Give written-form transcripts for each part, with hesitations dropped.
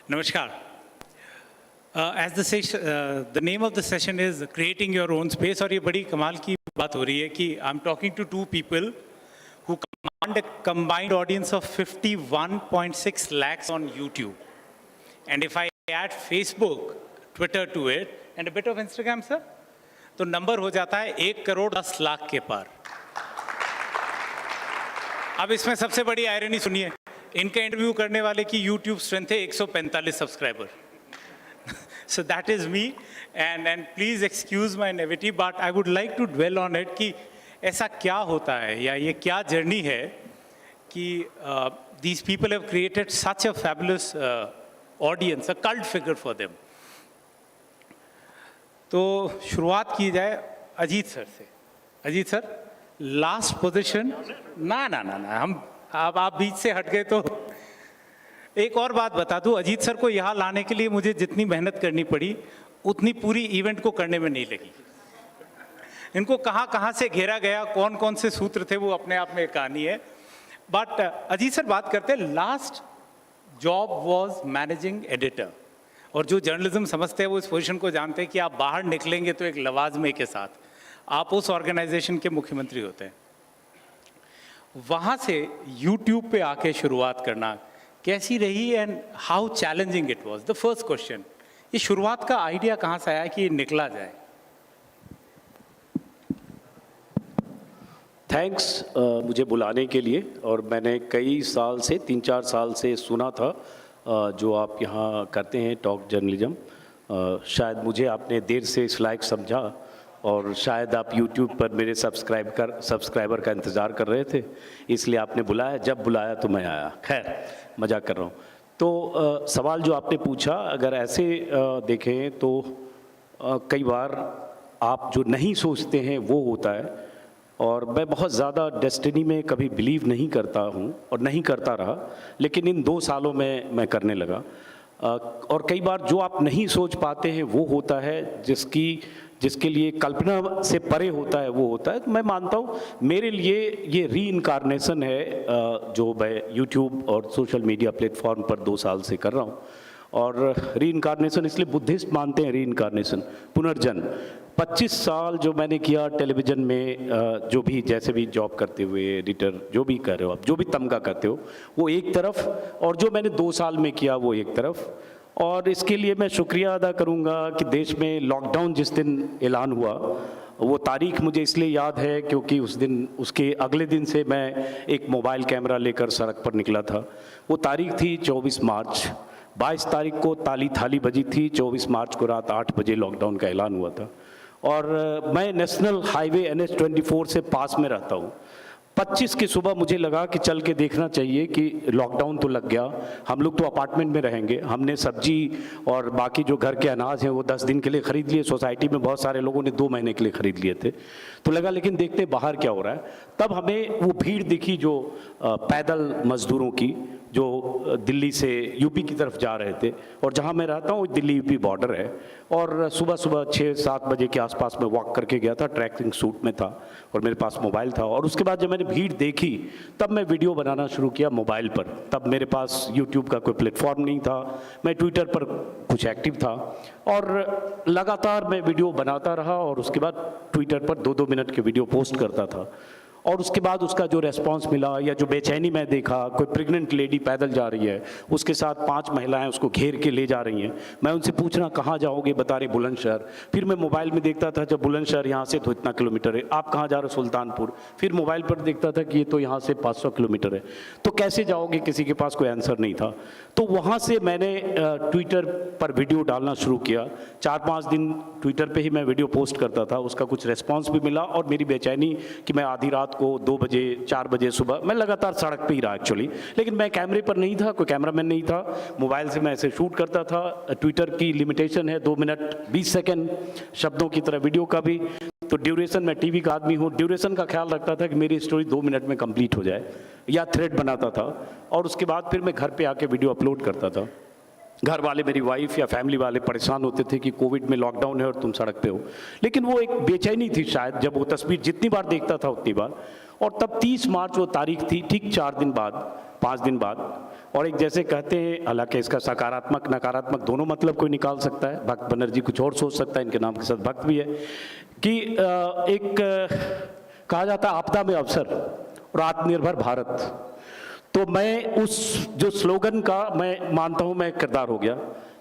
Namaskar. The name of the session is creating your own space, और ये बड़ी कमाल की बात हो रही है कि I'm talking to two people who command a combined audience of 51.6 lakhs on YouTube. And if I add Facebook, Twitter to it, and a bit of Instagram, sir, तो नंबर हो जाता है 1,10,00,000 के पार। अब इसमें सबसे बड़ी आयरनी सुनिए, इनका इंटरव्यू करने वाले की YouTube स्ट्रेंथ है 145 subscriber. So that is me, and please excuse my naivety, but I would like to dwell on it कि ऐसा क्या होता है या ये क्या जर्नी है कि these people have created such a fabulous audience, a cult figure for them. तो शुरुआत की जाए अजीत सर से। अजीत सर, लास्ट पोजीशन ना हम आप बीच से हट गए तो एक और बात बता दूं, अजीत सर को यहाँ लाने के लिए मुझे जितनी मेहनत करनी पड़ी उतनी पूरी इवेंट को करने में नहीं लगी। इनको कहाँ से घेरा गया, कौन से सूत्र थे, वो अपने आप में एक कहानी है। बट अजीत सर बात करते हैं, last job was managing editor, और जो जर्नलिज्म समझते हैं वो इस पोजीशन को जानते हैं कि आप बाहर निकलेंगे तो एक लवाजमे के साथ आप उस ऑर्गेनाइजेशन के मुख्यमंत्री होते हैं। वहाँ से यूट्यूब पे आके शुरुआत करना कैसी रही and how challenging it was? The first question, ये शुरुआत का आइडिया कहाँ से आया कि ये निकला जाए? थैंक्स मुझे बुलाने के लिए, और मैंने कई साल से 3-4 साल से सुना था जो आप यहाँ करते हैं टॉक जर्नलिज्म। शायद मुझे आपने देर से इस लायक समझा और शायद आप YouTube पर मेरे सब्सक्राइबर का इंतज़ार कर रहे थे, इसलिए आपने बुलाया। जब बुलाया तो मैं आया। खैर, मजाक कर रहा हूँ। तो सवाल जो आपने पूछा, अगर ऐसे देखें तो कई बार आप जो नहीं सोचते हैं वो होता है, और मैं बहुत ज़्यादा डेस्टिनी में कभी बिलीव नहीं करता हूँ और नहीं करता रहा, लेकिन इन 2 सालों में मैं करने लगा। और कई बार जो आप नहीं सोच पाते हैं वो होता है, जिसके लिए कल्पना से परे होता है वो होता है। तो मैं मानता हूँ मेरे लिए ये रीइंकारनेशन है जो मैं यूट्यूब और सोशल मीडिया प्लेटफॉर्म पर 2 साल से कर रहा हूँ। और रीइंकारनेशन इसलिए बुद्धिस्ट मानते हैं, रीइंकारनेशन पुनर्जन्म। 25 साल जो मैंने किया टेलीविज़न में, जो भी जैसे भी जॉब करते हुए, एडिटर जो भी कर रहे हो आप, जो भी तमगा करते हो वो एक तरफ, और जो मैंने 2 साल में किया वो एक तरफ। और इसके लिए मैं शुक्रिया अदा करूंगा कि देश में लॉकडाउन जिस दिन ऐलान हुआ, वो तारीख मुझे इसलिए याद है क्योंकि उस दिन, उसके अगले दिन से मैं एक मोबाइल कैमरा लेकर सड़क पर निकला था। वो तारीख थी 24 मार्च। 22 तारीख को ताली थाली बजी थी, 24 मार्च को रात 8 बजे लॉकडाउन का ऐलान हुआ था। और मैं नेशनल हाईवे NH-24 से पास में रहता हूँ। 25 की सुबह मुझे लगा कि चल के देखना चाहिए कि लॉकडाउन तो लग गया, हम लोग तो अपार्टमेंट में रहेंगे। हमने सब्जी और बाकी जो घर के अनाज हैं वो 10 दिन के लिए ख़रीद लिए। सोसाइटी में बहुत सारे लोगों ने 2 महीने के लिए ख़रीद लिए थे। तो लगा लेकिन देखते बाहर क्या हो रहा है। तब हमें वो भीड़ दिखी जो पैदल मज़दूरों की, जो दिल्ली से यूपी की तरफ जा रहे थे। और जहाँ मैं रहता हूँ दिल्ली यूपी बॉर्डर है, और सुबह 6-7 बजे के आसपास में वॉक करके गया था, ट्रैकिंग सूट में था और मेरे पास मोबाइल था। और उसके बाद जब मैंने भीड़ देखी तब मैं वीडियो बनाना शुरू किया मोबाइल पर। तब मेरे पास यूट्यूब का कोई प्लेटफॉर्म नहीं था, मैं ट्विटर पर कुछ एक्टिव था, और लगातार मैं वीडियो बनाता रहा। और उसके बाद ट्विटर पर 2-2 मिनट के वीडियो पोस्ट करता था। और उसके बाद उसका जो रेस्पॉन्स मिला, या जो बेचैनी मैं देखा, कोई प्रेग्नेंट लेडी पैदल जा रही है, उसके साथ 5 महिलाएं उसको घेर के ले जा रही हैं। मैं उनसे पूछना कहाँ जाओगे, बता रहे बुलंदशहर। फिर मैं मोबाइल में देखता था जब बुलंदशहर यहाँ से तो इतना किलोमीटर है, आप कहाँ जा रहे हो, सुल्तानपुर। फिर मोबाइल पर देखता था कि ये तो यहाँ से 500 किलोमीटर है, तो कैसे जाओगे, किसी के पास कोई आंसर नहीं था। तो वहाँ से मैंने ट्विटर पर वीडियो डालना शुरू किया। 4-5 दिन ट्विटर पर ही मैं वीडियो पोस्ट करता था, उसका कुछ रेस्पॉन्स भी मिला। और मेरी बेचैनी कि मैं आधी रात को 2 बजे 4 बजे सुबह मैं लगातार सड़क पे ही रहा एक्चुअली, लेकिन मैं कैमरे पर नहीं था, कोई कैमरामैन नहीं था, मोबाइल से मैं ऐसे शूट करता था। ट्विटर की लिमिटेशन है 2 मिनट 20 सेकंड शब्दों की तरह वीडियो का भी। तो ड्यूरेशन, मैं टीवी का आदमी हूँ, ड्यूरेशन का ख्याल रखता था कि मेरी स्टोरी 2 मिनट में कंप्लीट हो जाए, या थ्रेड बनाता था। और उसके बाद फिर मैं घर पे आके वीडियो अपलोड करता था। घर वाले, मेरी वाइफ या फैमिली वाले परेशान होते थे कि कोविड में लॉकडाउन है और तुम सड़क पे हो, लेकिन वो एक बेचैनी थी शायद। जब वो तस्वीर जितनी बार देखता था उतनी बार, और तब 30 मार्च वो तारीख थी, ठीक 4 दिन बाद, 5 दिन बाद। और एक जैसे कहते हैं, हालांकि इसका सकारात्मक नकारात्मक दोनों मतलब कोई निकाल सकता है, भक्त बनर्जी कुछ और सोच सकता है, इनके नाम के साथ भक्त भी है, कि एक कहा जाता है आपदा में अवसर और आत्मनिर्भर भारत। तो मैं उस जो स्लोगन का मैं मानता हूं मैं किरदार हो गया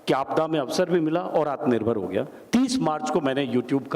कि आपदा में अवसर भी मिला और आत्मनिर्भर हो गया। 30 मार्च को मैंने यूट्यूब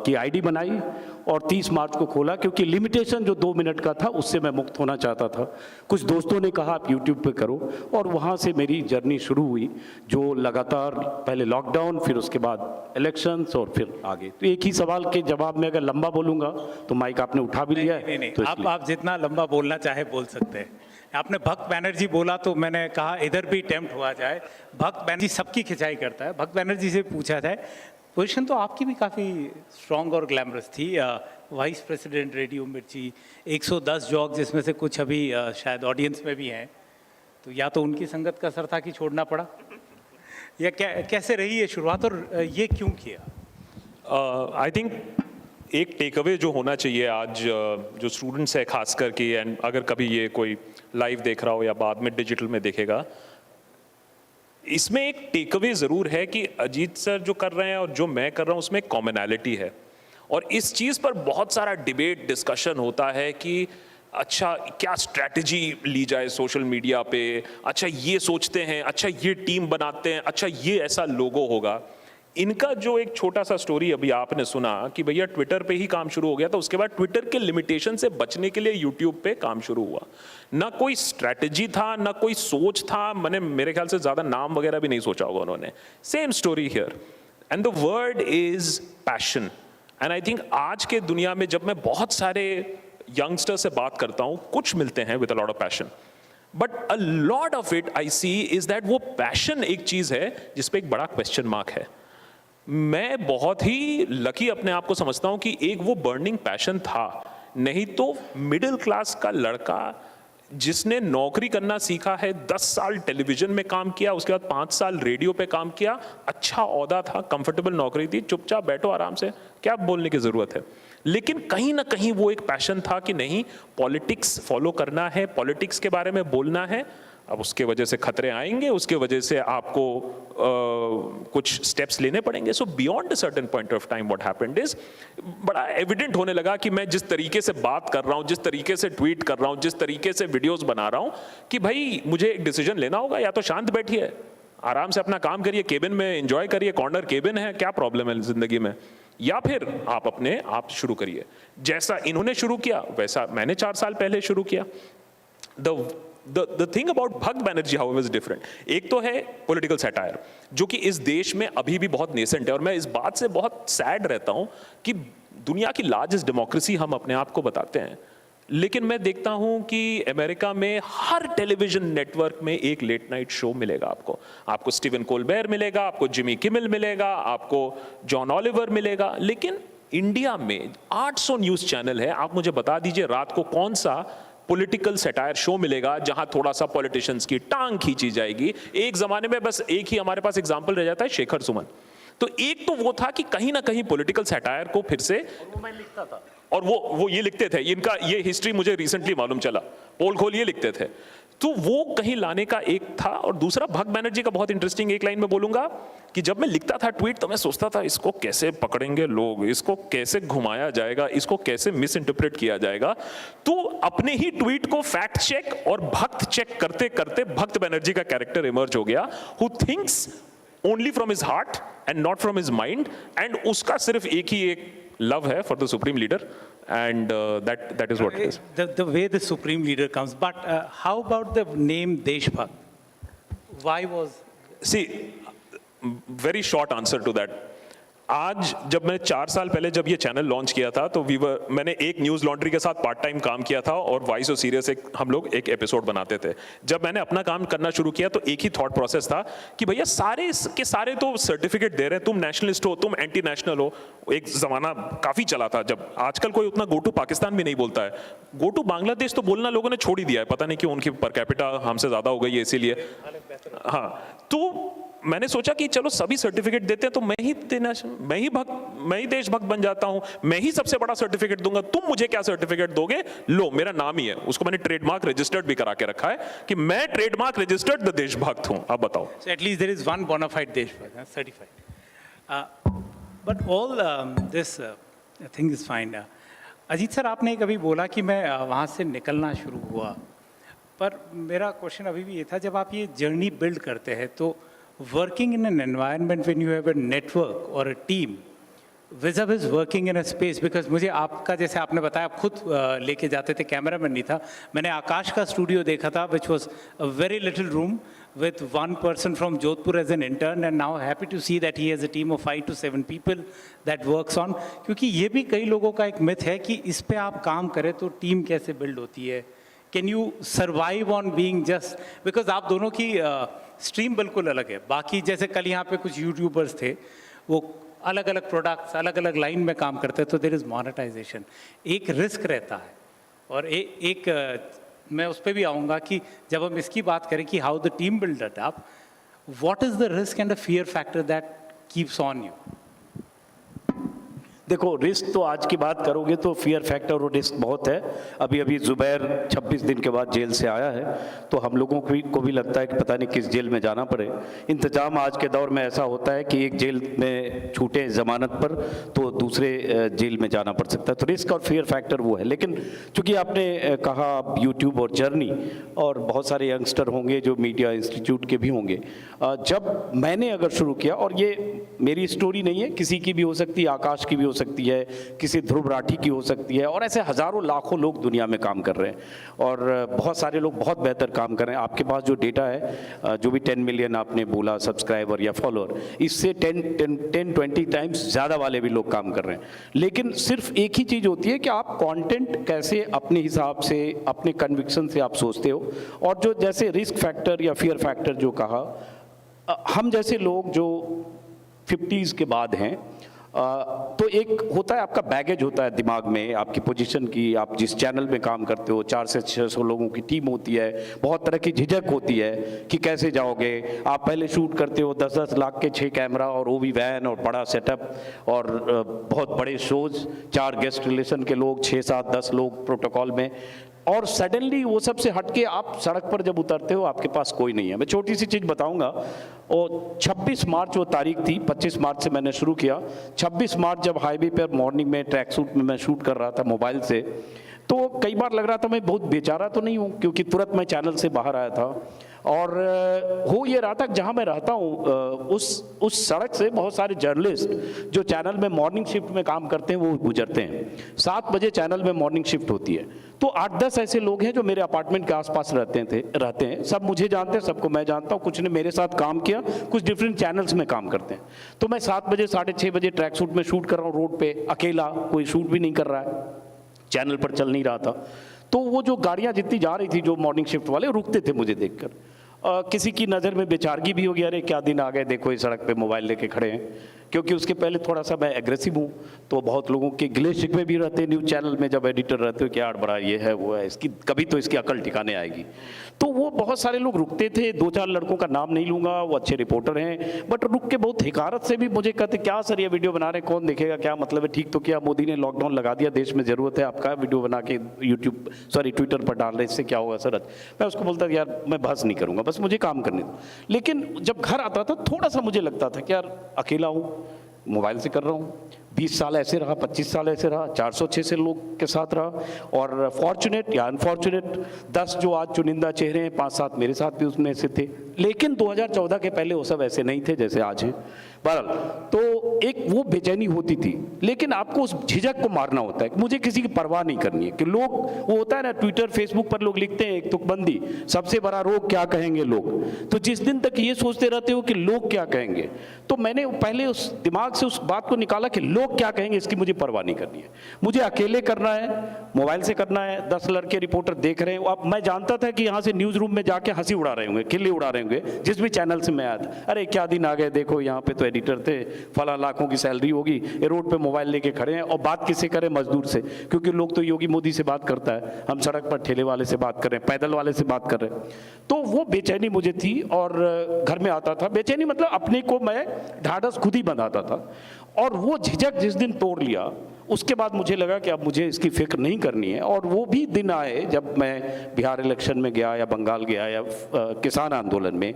की आईडी बनाई और 30 मार्च को खोला, क्योंकि लिमिटेशन जो 2 मिनट का था उससे मैं मुक्त होना चाहता था। कुछ दोस्तों ने कहा आप यूट्यूब पे करो, और वहाँ से मेरी जर्नी शुरू हुई, जो लगातार पहले लॉकडाउन, फिर उसके बाद इलेक्शंस और फिर आगे। तो एक ही सवाल के जवाब में अगर लंबा बोलूँगा तो माइक आपने उठा भी लिया है। नहीं, तो आप जितना लंबा बोलना चाहे बोल सकते हैं। आपने भक्त बैनर्जी बोला तो मैंने कहा इधर भी टेम्प्ट हुआ जाए। भक्त बैनर्जी सबकी खिंचाई करता है। भक्त बैनर्जी से पूछा जाए, पोजीशन तो आपकी भी काफ़ी स्ट्रॉन्ग और ग्लैमरस थी, वाइस प्रेसिडेंट रेडियो मिर्ची, 110 जॉग, जिसमें से कुछ अभी शायद ऑडियंस में भी हैं, तो या तो उनकी संगत का असर था कि छोड़ना पड़ा, या कैसे रही ये शुरुआत और ये क्यों किया? आई थिंक एक टेक अवे जो होना चाहिए आज जो स्टूडेंट्स है खास करके, एंड अगर कभी ये कोई लाइव देख रहा हो या बाद में डिजिटल में देखेगा, इसमें एक टेक अवे ज़रूर है कि अजीत सर जो कर रहे हैं और जो मैं कर रहा हूँ उसमें एक कॉमनैलिटी है। और इस चीज़ पर बहुत सारा डिबेट डिस्कशन होता है कि अच्छा क्या स्ट्रैटेजी ली जाए सोशल मीडिया पे, अच्छा ये सोचते हैं, अच्छा ये टीम बनाते हैं, अच्छा ये ऐसा लोगो होगा। इनका जो एक छोटा सा स्टोरी अभी आपने सुना कि भैया ट्विटर पे ही काम शुरू हो गया था, उसके बाद ट्विटर के लिमिटेशन से बचने के लिए यूट्यूब पे काम शुरू हुआ। ना कोई स्ट्रैटेजी था, ना कोई सोच था, मैंने मेरे ख्याल से ज़्यादा नाम वगैरह भी नहीं सोचा होगा उन्होंने। Same story here, and the word is passion. And I think आज के दुनिया में जब मैं बहुत सारे यंगस्टर से बात करता हूँ, कुछ मिलते हैं with a lot of passion, but a lot of it I see is that वो पैशन एक चीज़ है जिसपे एक बड़ा क्वेश्चन मार्क है। मैं बहुत ही लकी अपने आप को समझता हूं कि एक वो बर्निंग पैशन था, नहीं तो मिडिल क्लास का लड़का जिसने नौकरी करना सीखा है, 10 साल टेलीविजन में काम किया, उसके बाद 5 साल रेडियो पे काम किया, अच्छा ओहदा था, कंफर्टेबल नौकरी थी, चुपचाप बैठो आराम से, क्या बोलने की ज़रूरत है। लेकिन कहीं ना कहीं वो एक पैशन था कि नहीं, पॉलिटिक्स फॉलो करना है, पॉलिटिक्स के बारे में बोलना है। अब उसके वजह से खतरे आएंगे, उसके वजह से आपको कुछ स्टेप्स लेने पड़ेंगे। सो beyond a certain point of time what happened is, बड़ा एविडेंट होने लगा कि मैं जिस तरीके से बात कर रहा हूँ, जिस तरीके से ट्वीट कर रहा हूँ, जिस तरीके से वीडियोस बना रहा हूँ, कि भाई मुझे एक डिसीजन लेना होगा, या तो शांत बैठिए आराम से अपना काम करिए, केबिन में एंजॉय करिए, कॉर्नर केबिन है, क्या प्रॉब्लम है जिंदगी में, या फिर आप अपने आप शुरू करिए। जैसा इन्होंने शुरू किया वैसा मैंने 4 साल पहले शुरू किया। The thing about भक्त बैनर्जी however is different. एक तो है पॉलिटिकल सैटायर, जो कि इस देश में अभी भी बहुत नेसेंट है, और मैं इस बात से बहुत सैड रहता हूं कि दुनिया की लार्जेस्ट डेमोक्रेसी हम अपने आप को बताते हैं, लेकिन मैं देखता हूं कि अमेरिका में हर टेलीविजन नेटवर्क में एक लेट नाइट शो मिलेगा आपको स्टीवन कोलबेर मिलेगा, आपको जिमी किमिल मिलेगा, आपको जॉन ऑलिवर मिलेगा, लेकिन इंडिया में 800 न्यूज़ चैनल है। आप मुझे बता दीजिए रात को कौन सा पॉलिटिकल सैटायर शो मिलेगा जहां थोड़ा सा पॉलिटिशियंस की टांग खींची जाएगी। एक जमाने में बस एक ही हमारे पास एग्जांपल रह जाता है, शेखर सुमन। तो एक तो वो था कि कहीं ना कहीं पॉलिटिकल सैटायर को फिर से, और मैं लिखता था, और वो ये लिखते थे, इनका ये हिस्ट्री मुझे रिसेंटली मालूम चला, पोल खोल ये लिखते थे, तो वो कहीं लाने का एक था। और दूसरा भक्त बैनर्जी का बहुत इंटरेस्टिंग एक लाइन में बोलूंगा कि जब मैं लिखता था ट्वीट तो मैं सोचता था इसको कैसे पकड़ेंगे लोग, इसको कैसे घुमाया जाएगा, इसको कैसे मिस इंटरप्रेट किया जाएगा। तो अपने ही ट्वीट को फैक्ट चेक और भक्त चेक करते करते भक्त बैनर्जी का कैरेक्टर इमर्ज हो गया, who thinks only from his heart and not from his mind, and उसका सिर्फ एक ही एक love hai for the supreme leader, and that is what it is. The way the supreme leader comes, but how about the name Deshbhakt? Why was? See, very short answer to that. आज जब मैं 4 साल पहले जब ये channel launch किया था तो मैंने एक न्यूज़ लॉन्ड्री के साथ पार्ट टाइम काम किया था, और वॉइस और सीरियस हम लोग एक एपिसोड बनाते थे। जब मैंने अपना काम करना शुरू किया तो एक ही थॉट प्रोसेस था कि भैया सारे के सारे तो सर्टिफिकेट दे रहे हैं, तुम नेशनलिस्ट हो, तुम एंटी नेशनल हो। एक ज़माना काफ़ी चला था जब आजकल कोई उतना गो टू पाकिस्तान भी नहीं बोलता है, गो टू बांग्लादेश तो बोलना लोगों ने छोड़ ही दिया है, पता नहीं क्यों, उनकी पर कैपिटा हमसे ज़्यादा हो गई है इसीलिए। हाँ, तो मैंने सोचा कि चलो सभी सर्टिफिकेट देते हैं तो मैं ही देशभक्त बन जाता हूं, मैं ही सबसे बड़ा सर्टिफिकेट दूंगा, तुम मुझे क्या सर्टिफिकेट दोगे? लो मेरा नाम ही है, उसको मैंने ट्रेडमार्क रजिस्टर्ड भी करा के रखा है कि मैं ट्रेडमार्क रजिस्टर्ड द देशभक्त हूं। अब बताओ। So at least there is one bona fide Deshbhakt, certified. But all this thing is fine. Ajit sir, आपने कभी बोला कि मैं वहाँ से निकलना शुरू हुआ, पर मेरा क्वेश्चन अभी भी ये था, जब आप ये जर्नी बिल्ड करते हैं तो working in an environment when you have a network और a team with working in a space, because मुझे आपका, जैसे आपने बताया, आप खुद लेके जाते थे, कैमरामैन नहीं था, मैंने आकाश का स्टूडियो देखा था which was a very little room with one person from Jodhpur as an intern, and now happy to see that he has a team of 5 to 7 people that works on. क्योंकि ये भी कई लोगों का एक myth है कि इस पे आप काम करें तो टीम कैसे बिल्ड होती है, can you survive on being just, because आप दोनों की स्ट्रीम बिल्कुल अलग है। बाकी जैसे कल यहाँ पे कुछ यूट्यूबर्स थे, वो अलग अलग प्रोडक्ट्स अलग अलग लाइन में काम करते हैं, तो देयर इज़ मोनेटाइजेशन, एक रिस्क रहता है। और एक मैं उस पर भी आऊँगा कि जब हम इसकी बात करें कि how the team build it up, what is the risk and the fear factor that keeps on you? देखो, रिस्क तो आज की बात करोगे तो फियर फैक्टर और रिस्क बहुत है। अभी जुबैर 26 दिन के बाद जेल से आया है, तो हम लोगों को भी लगता है कि पता नहीं किस जेल में जाना पड़े। इंतजाम आज के दौर में ऐसा होता है कि एक जेल में छूटे ज़मानत पर तो दूसरे जेल में जाना पड़ सकता है, तो रिस्क और फियर फैक्टर वो है। लेकिन चूँकि आपने कहा यूट्यूब और जर्नी, और बहुत सारे यंगस्टर होंगे जो मीडिया इंस्टीट्यूट के भी होंगे, जब मैंने अगर शुरू किया, और ये मेरी स्टोरी नहीं है, किसी की भी हो सकती है, आकाश की भी हो सकती है, किसी ध्रुव राठी की हो सकती है, और ऐसे हजारों लाखों लोग दुनिया में काम कर रहे हैं, और बहुत सारे लोग बहुत बेहतर काम कर रहे हैं। आपके पास जो डेटा है, जो भी 10 मिलियन आपने बोला सब्सक्राइबर या फॉलोअर, इससे 10-20 टाइम्स ज़्यादा वाले भी लोग काम कर रहे हैं। लेकिन सिर्फ एक ही चीज़ होती है कि आप कंटेंट कैसे अपने हिसाब से, अपने कन्विक्शन से आप सोचते हो। और जो जैसे रिस्क फैक्टर या फियर फैक्टर जो कहा, हम जैसे लोग जो 50s के बाद हैं, तो एक होता है आपका बैगेज होता है दिमाग में, आपकी पोजीशन की, आप जिस चैनल में काम करते हो, 400 से 600 लोगों की टीम होती है, बहुत तरह की झिझक होती है कि कैसे जाओगे। आप पहले शूट करते हो 10-10 लाख के 6 कैमरा और वो भी वैन और बड़ा सेटअप और बहुत बड़े शोज, 4 गेस्ट रिलेशन के लोग, 6-7-10 लोग प्रोटोकॉल में, और सडनली वो सब से हट के आप सड़क पर जब उतरते हो आपके पास कोई नहीं है। मैं छोटी सी चीज़ बताऊंगा, और 26 मार्च वो तारीख थी, 25 मार्च से मैंने शुरू किया। 26 मार्च जब हाईवे पर मॉर्निंग में ट्रैक सूट में मैं शूट कर रहा था मोबाइल से, तो कई बार लग रहा था मैं बहुत बेचारा तो नहीं हूँ, क्योंकि तुरंत मैं चैनल से बाहर आया था। और हो ये रहा था जहाँ मैं रहता हूँ, उस सड़क से बहुत सारे जर्नलिस्ट जो चैनल में मॉर्निंग शिफ्ट में काम करते हैं वो गुजरते हैं। 7 बजे चैनल में मॉर्निंग शिफ्ट होती है, तो 8-10 ऐसे लोग हैं जो मेरे अपार्टमेंट के आसपास रहते हैं। सब मुझे जानते हैं, सबको मैं जानता हूँ, कुछ ने मेरे साथ काम किया, कुछ डिफरेंट चैनल्स में काम करते हैं। तो मैं 7 बजे 6:30 बजे ट्रैक सूट में शूट कर रहा हूँ रोड पे, अकेला, कोई शूट भी नहीं कर रहा है, चैनल पर चल नहीं रहा था। तो वो जो गाड़ियाँ जितनी जा रही थी, जो मॉर्निंग शिफ्ट वाले रुकते थे मुझे देखकर, किसी की नज़र में बेचारगी भी हो गया, अरे क्या दिन आ गए, देखो इस सड़क पे मोबाइल लेके खड़े हैं। क्योंकि उसके पहले थोड़ा सा मैं एग्रेसिव हूँ, तो बहुत लोगों के गिले शिकवे भी रहते हैं न्यूज़ चैनल में, जब एडिटर रहते हो कि यार बड़ा ये है वो है, इसकी कभी तो इसकी अकल ठिकाने आएगी। तो वो बहुत सारे लोग रुकते थे, 2-4 लड़कों का नाम नहीं लूँगा, वो अच्छे रिपोर्टर हैं, बट रुक के बहुत हिकारत से भी मुझे कहते, क्या सर ये वीडियो बना रहे हैं, कौन देखेगा, क्या मतलब है, ठीक तो किया, मोदी ने लॉकडाउन लगा दिया, देश में ज़रूरत है आपका, वीडियो बना के ट्विटर पर डाल रहे, इससे क्या होगा सर। मैं उसको बोलता यार मैं बहस नहीं करूँगा, बस मुझे काम करने दो। लेकिन जब घर आता था थोड़ा सा मुझे लगता था कि यार अकेला हूँ, मोबाइल से कर रहा हूँ, 20 साल ऐसे रहा, 25 साल ऐसे रहा, 400-600 लोग के साथ रहा, और फॉर्चुनेट या अनफॉर्चुनेट 10 जो आज चुनिंदा चेहरे हैं, 5-7 मेरे साथ भी उसमें ऐसे थे। लेकिन 2014 के पहले वो सब ऐसे नहीं थे जैसे आज हैं। बहरहाल, तो एक वो बेचैनी होती थी, लेकिन आपको उस झिझक को मारना होता है। मुझे किसी की परवाह नहीं करनी है कि लोग, वो होता है ना ट्विटर फेसबुक पर लोग लिखते हैं एक तुकबंदी, सबसे बड़ा रोग क्या कहेंगे लोग। तो जिस दिन तक ये सोचते रहते हो कि लोग क्या कहेंगे, तो मैंने पहले उस दिमाग से उस बात को निकाला कि लोग लोग क्या कहेंगे इसकी मुझे परवाह नहीं करनी है। मुझे अकेले करना है, मोबाइल से करना है, 10 लड़के रिपोर्टर देख रहे हैं। अब मैं जानता था कि यहाँ से न्यूज़ रूम में जाके हंसी उड़ा रहे होंगे, खिल्ली उड़ा रहे होंगे, जिस भी चैनल से मैं आया था। अरे क्या दिन आ गए, देखो यहाँ पे तो एडिटर थे, फला लाखों की सैलरी होगी, ये रोड पे मोबाइल लेके खड़े हैं। और बात किससे करें? मजदूर से, क्योंकि लोग तो योगी मोदी से बात करता है, हम सड़क पर ठेले वाले से बात कर रहे हैं, पैदल वाले से बात कर रहे हैं। तो वो बेचैनी मुझे थी, और घर में आता था बेचैनी, मतलब अपने को मैं ढाढ़स खुद ही बनाता था। और वो झिझक जिस दिन तोड़ लिया, उसके बाद मुझे लगा कि अब मुझे इसकी फिक्र नहीं करनी है। और वो भी दिन आए जब मैं बिहार इलेक्शन में गया या बंगाल गया या किसान आंदोलन में।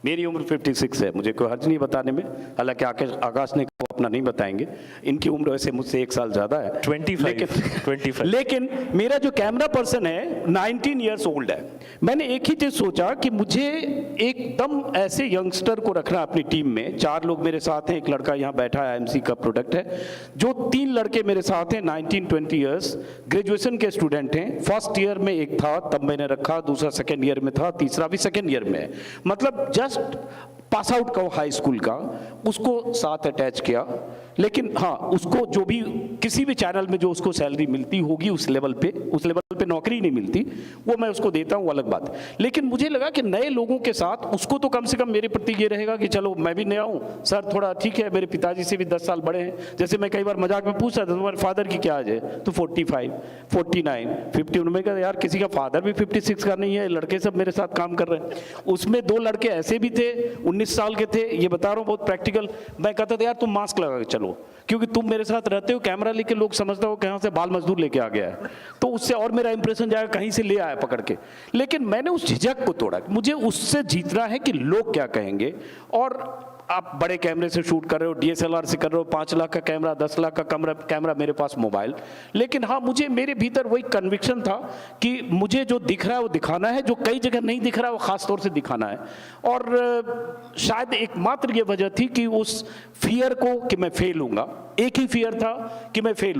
मेरी उम्र 56 है, मुझे कोई हर्ज नहीं बताने में, हालांकि आकाश ने को अपना नहीं बताएंगे, इनकी उम्र वैसे मुझसे 1 साल ज़्यादा है, 25। लेकिन मेरा जो कैमरा पर्सन है 19 ईयर्स ओल्ड है। मैंने एक ही चीज़ सोचा कि मुझे एकदम ऐसे यंगस्टर को रखना अपनी टीम में। 4 लोग मेरे साथ हैं, एक लड़का यहाँ बैठा है, IMC का प्रोडक्ट है। जो 3 लड़के मेरे साथ हैं 19-20 ईयर्स, ग्रेजुएशन के स्टूडेंट हैं। फर्स्ट ईयर में एक था तब मैंने रखा, दूसरा सेकेंड ईयर में था, तीसरा भी सेकेंड ईयर में है। मतलब जस्ट पास आउट का हाई स्कूल का, उसको साथ अटैच किया। लेकिन हाँ, उसको जो भी किसी भी चैनल में जो उसको सैलरी मिलती होगी उस लेवल पे नौकरी नहीं मिलती, वो मैं उसको देता हूँ, अलग बात। लेकिन मुझे लगा कि नए लोगों के साथ उसको तो कम से कम मेरे प्रति ये रहेगा कि चलो मैं भी नया हूँ सर, थोड़ा ठीक है, मेरे पिताजी से भी 10 साल बड़े हैं। जैसे मैं कई बार मजाक में पूछता था तुम्हारे फादर की क्या एज है, तो 45, 49, 50। उन्होंने कहा यार किसी का फादर भी 56 का नहीं है, लड़के सब मेरे साथ काम कर रहे हैं। उसमें 2 लड़के ऐसे भी थे 19 साल के थे, ये बता रहा हूँ बहुत प्रैक्टिकल। मैं कहता था यार तुम मास्क लगा के चलो, क्योंकि तुम मेरे साथ रहते हो, कैमरा लेके लोग समझते हो कहाँ से बाल मजदूर लेके आ गया है, तो उससे और मेरा इंप्रेशन जाएगा कहीं से ले आया पकड़ के। लेकिन मैंने उस झिझक को तोड़ा, मुझे उससे जीतना है कि लोग क्या कहेंगे। और आप बड़े कैमरे से शूट कर रहे हो, DSLR से कर रहे हो, 5 लाख का कैमरा, 10 लाख का कैमरा, मेरे पास मोबाइल। लेकिन हाँ, मुझे मेरे भीतर वही कन्विक्शन था कि मुझे जो दिख रहा है वो दिखाना है, जो कई जगह नहीं दिख रहा है वो खास तौर से दिखाना है। और शायद एकमात्र ये वजह थी कि उस फियर को कि मैं फेल हूँगा, एक ही फियर था कि मैं फेल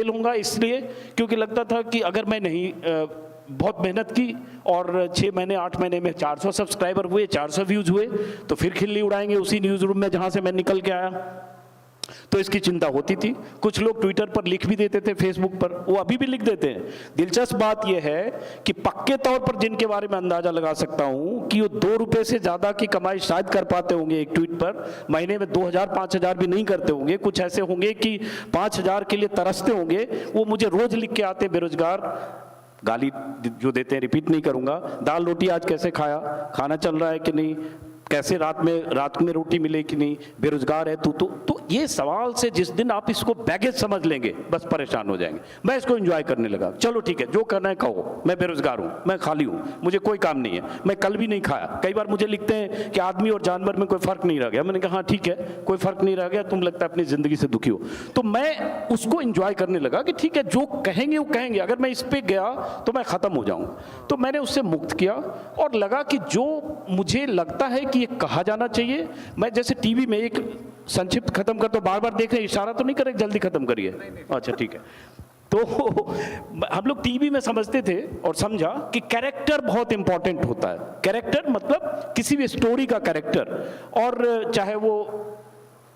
हूँगा इसलिए क्योंकि लगता था कि अगर मैं नहीं बहुत मेहनत की और 6 महीने 8 महीने में 400 सब्सक्राइबर हुए, 400 व्यूज हुए, तो फिर खिल्ली उड़ाएंगे उसी न्यूज़ रूम में जहाँ से मैं निकल के आया। तो इसकी चिंता होती थी। कुछ लोग ट्विटर पर लिख भी देते थे, फेसबुक पर, वो अभी भी लिख देते हैं। दिलचस्प बात यह है कि पक्के तौर पर जिनके बारे में अंदाजा लगा सकता हूं कि वो 2 रुपए से ज़्यादा की कमाई शायद कर पाते होंगे एक ट्वीट पर, महीने में 2000-5000 भी नहीं करते होंगे। कुछ ऐसे होंगे कि 5000 के लिए तरसते होंगे, वो मुझे रोज लिख के आते, बेरोजगार, गाली जो देते हैं रिपीट नहीं करूंगा, दाल रोटी आज कैसे खाया, खाना चल रहा है कि नहीं, कैसे रात में रोटी मिले कि नहीं, बेरोजगार है तू तो ये सवाल से जिस दिन आप इसको बैगेज समझ लेंगे बस परेशान हो जाएंगे। मैं इसको एंजॉय करने लगा, चलो ठीक है जो करना है कहो, मैं बेरोजगार हूँ, मैं खाली हूँ, मुझे कोई काम नहीं है, मैं कल भी नहीं खाया। कई बार मुझे लिखते हैं कि आदमी और जानवर में कोई फर्क नहीं रह गया। मैंने कहा हाँ ठीक है, कोई फर्क नहीं रह गया, तुम लगता है अपनी जिंदगी से दुखी हो। तो मैं उसको एंजॉय करने लगा कि ठीक है जो कहेंगे वो कहेंगे, अगर मैं इस पे गया तो मैं खत्म हो जाऊंगा। तो मैंने उससे मुक्त किया और लगा कि जो मुझे लगता है कि ये कहा जाना चाहिए, मैं जैसे टीवी में एक संक्षिप्त खत्म कर, तो बार बार देख रहे, इशारा तो नहीं कर रहे जल्दी खत्म करिए, अच्छा ठीक है। तो हम लोग टीवी में समझते थे और समझा कि कैरेक्टर बहुत इंपॉर्टेंट होता है। कैरेक्टर मतलब किसी भी स्टोरी का कैरेक्टर, और चाहे वो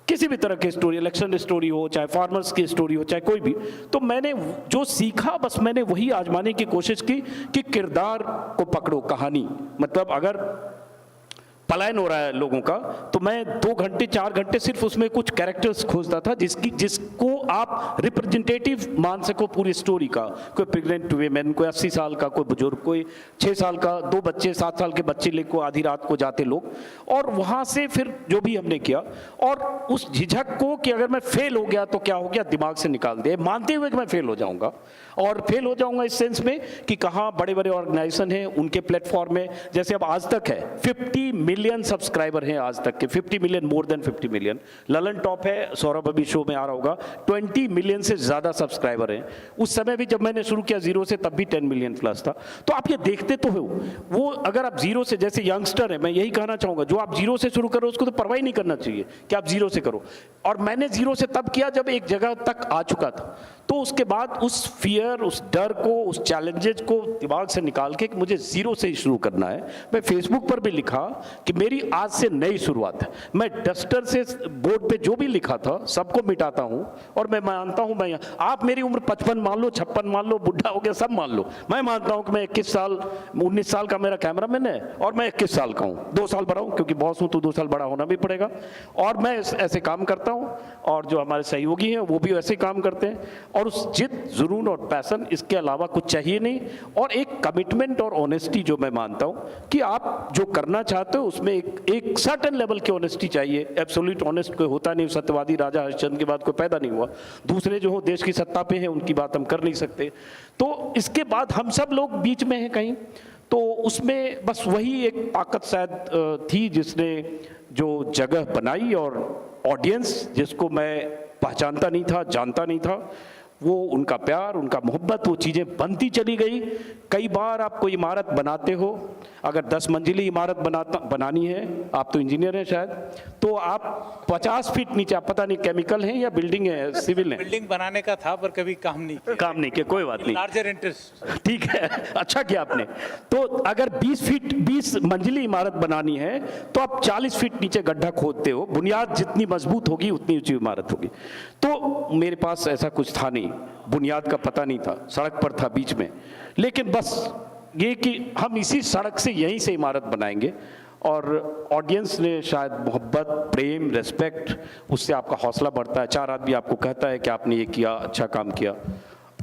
किसी भी तरह की स्टोरी, इलेक्शन स्टोरी हो, चाहे फार्मर्स की स्टोरी हो, चाहे कोई भी। तो मैंने जो सीखा बस मैंने वही आजमाने की कोशिश की कि किरदार को पकड़ो, कहानी मतलब अगर पलायन हो रहा है लोगों का, तो मैं 2 घंटे 4 घंटे सिर्फ उसमें कुछ कैरेक्टर्स खोजता था जिसको आप रिप्रेजेंटेटिव मान सको पूरी स्टोरी का। कोई प्रेग्नेंट वीमेन, कोई 80 साल का, कोई बुजुर्ग, कोई 6 साल का, 2 बच्चे, 7 साल के बच्चे लेकर आधी रात को जाते लोग। और वहाँ से फिर जो भी हमने किया, और उस झिझक को कि अगर मैं फेल हो गया तो क्या हो गया, दिमाग से निकाल दिया, मानते हुए कि मैं फेल हो जाऊँगा। और फेल हो जाऊँगा इस सेंस में कि कहाँ बड़े बड़े ऑर्गेनाइजेशन हैं, उनके प्लेटफॉर्म में, जैसे अब आज तक है 50 मिलियन सब्सक्राइबर हैं आज तक के, 50 million, more than 50 million. Lalan top है, सौरभ अभी शो में आ रहा होगा, 20 मिलियन से ज़्यादा सब्सक्राइबर हैं। उस समय भी जब मैंने शुरू किया जीरो से, तब भी 10 मिलियन प्लस था। तो आप ये देखते तो हो, वो अगर आप जीरो से, जैसे यंगस्टर है, मैं यही कहना चाहूँगा, जो आप जीरो से शुरू करो उसको तो परवाह ही नहीं करना चाहिए कि आप जीरो से करो। और मैंने जीरो से तब किया जब एक जगह तक आ चुका था, तो उसके बाद उस फियर, उस डर को, उस चैलेंजेस को दिमाग से निकाल के कि मुझे जीरो से ही शुरू करना है। मैं फेसबुक पर भी लिखा कि मेरी आज से नई शुरुआत है। मैं डस्टर से बोर्ड पे जो भी लिखा था सबको मिटाता हूं, और मैं मानता हूं, मैं, आप मेरी उम्र 55 मान लो, 56 मान लो, बुढ़ा हो गया, सब मान लो, मैं मानता हूं कि मैं 19 साल का मेरा कैमरामैन है और मैं 21 साल का हूं। 2 साल बड़ा हूं क्योंकि बॉस हूं तो 2 साल बड़ा होना भी पड़ेगा। और मैं ऐसे काम करता हूं, और जो हमारे सहयोगी हैं वो भी वैसे काम करते हैं। और उस जिद, जुनून और पैशन, इसके अलावा कुछ चाहिए नहीं। और एक कमिटमेंट और ऑनेस्टी जो मैं मानता हूं कि आप जो करना चाहते हो उसमें एक सर्टेन लेवल की ऑनेस्टी चाहिए। एब्सोल्यूट ऑनेस्ट कोई होता नहीं, सत्यवादी राजा हरिश्चंद्र के बाद कोई पैदा नहीं हुआ। दूसरे जो हो देश की सत्ता पे हैं उनकी बात हम कर नहीं सकते। तो इसके बाद हम सब लोग बीच में हैं कहीं, तो उसमें बस वही एक ताकत शायद थी जिसने जो जगह बनाई, और ऑडियंस जिसको मैं पहचानता नहीं था, जानता नहीं था, वो उनका प्यार, उनका मोहब्बत, वो चीज़ें बनती चली गई। कई बार आप कोई इमारत बनाते हो, अगर 10 मंजिली इमारत बनानी है, आप तो इंजीनियर हैं शायद, तो आप 50 फीट नीचे, आप पता नहीं केमिकल है या बिल्डिंग है, सिविल है। बिल्डिंग बनाने का था पर कभी काम नहीं किया, कोई बात नहीं, लार्जर इंटरेस्ट। ठीक है, अच्छा किया आपने। तो अगर 20 मंजिली इमारत बनानी है तो आप 40 फीट नीचे गड्ढा खोदते हो। बुनियाद जितनी मजबूत होगी उतनी ऊंची इमारत होगी। तो मेरे पास ऐसा कुछ था नहीं, बुनियाद का पता नहीं था, सड़क पर था बीच में, लेकिन बस ये कि हम इसी सड़क से, यहीं से इमारत बनाएंगे। और ऑडियंस ने शायद मोहब्बत, प्रेम, रेस्पेक्ट, उससे आपका हौसला बढ़ता है। 4 आदमी आपको कहता है कि आपने ये किया, अच्छा काम किया।